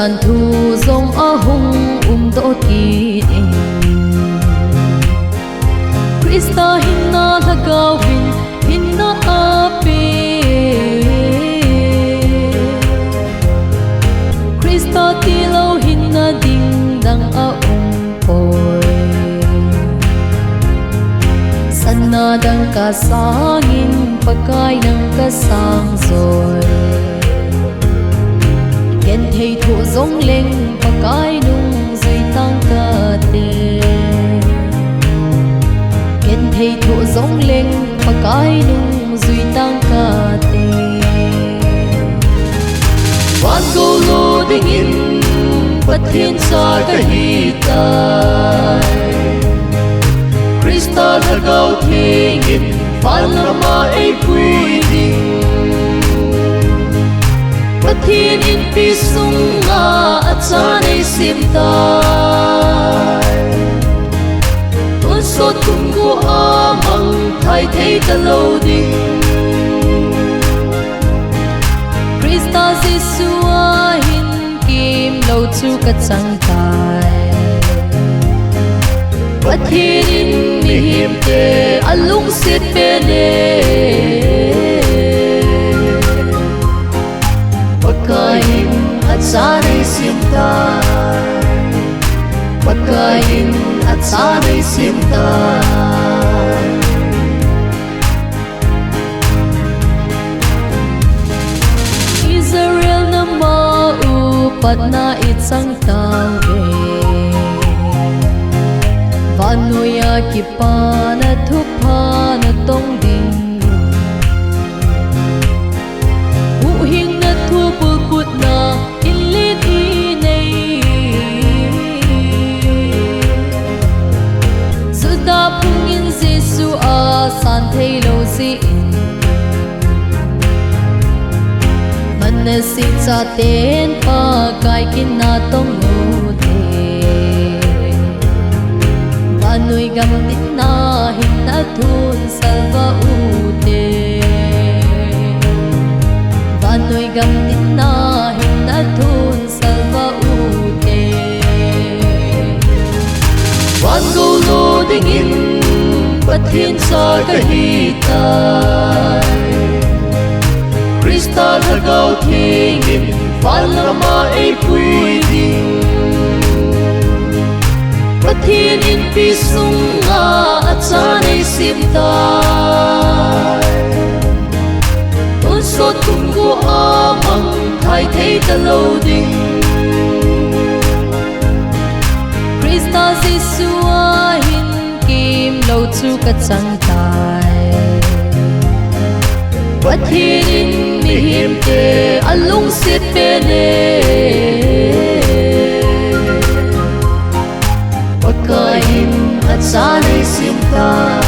dan thu zong ahung do ti Krista hinna lagawin hinna ape Krista tilo hinna ding dang poi Sana dang kasangin pagkay ng kasang rồi Ken thầy thủ giống lên pagkay nung dưới tăng ca tê Ken thầy thủ giống lên pagkay nung dưới tăng ca tê Van go lo ding in Pat thiên sa kahitai Krista lagaw tingin Palama ay pwedeng Patin in pisunga at sana'y simtay Unsot kung ko amang thay talaw ding Krista sisuahin kim lau chu kat sangkay Pathinin mihim te alung sit pene Pagkain at sana'y simtay Pagkain at sana'y simtay Israel na maupat na itsang tawe Vanuya kipana thupana tong ding Uhing na thupulput na inlit inay Suda pungin Jesu asan thaylo si Manasit sa ten pagkay kinatong Ano'y gamit na hinatun salva ute Ano'y gamit na hinatun salva ute Van go lo dingin Pathin sa kahitay Krista lagaw tingin Palama ay pwedeng Pathinin pisunga at sana'y simtay Unsot kung ko amang thay talaw ding Krista sisuahin kim lau chu kat sangkay Pathinin mihim te alung sit pene Pagkain at sana'y simtay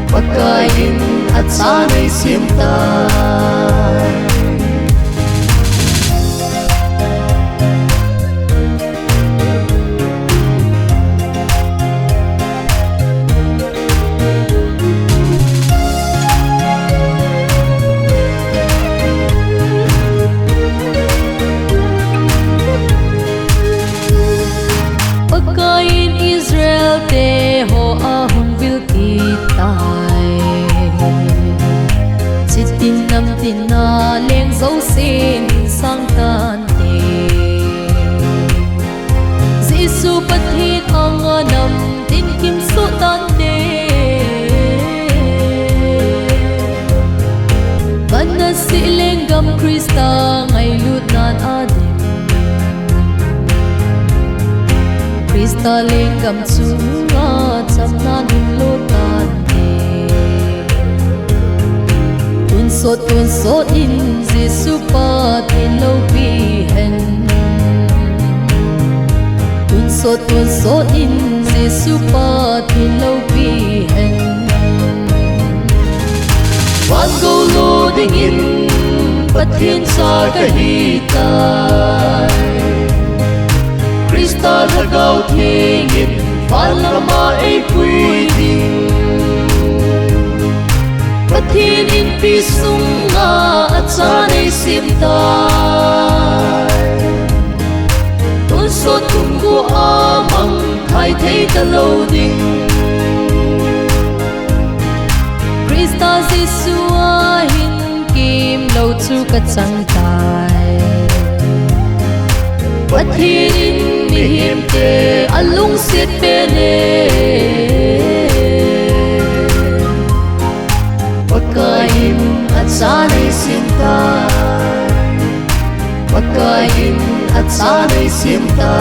Pagkain at sana'y simtay Pagkain Israel teho ahong bilkitay Sitinam tinaleng zausin sang tante Zisu pathin ang anam tinkim su tante Manasileng gam Krista ngay lutnan adim Krista lenggam sunga chamna nulutan Unsot in Jesu patin lo pihen Unsot in Jesu patin lo pihen Van go lo dingin pathin sa kahitay Krista lagaw tingin Palama ay pwedeng Pathinin pisunga at sana'y simtay ka chang tai pathirin mi him te alung sit pe ne pakain at sanay sinta pakain at sanay sinta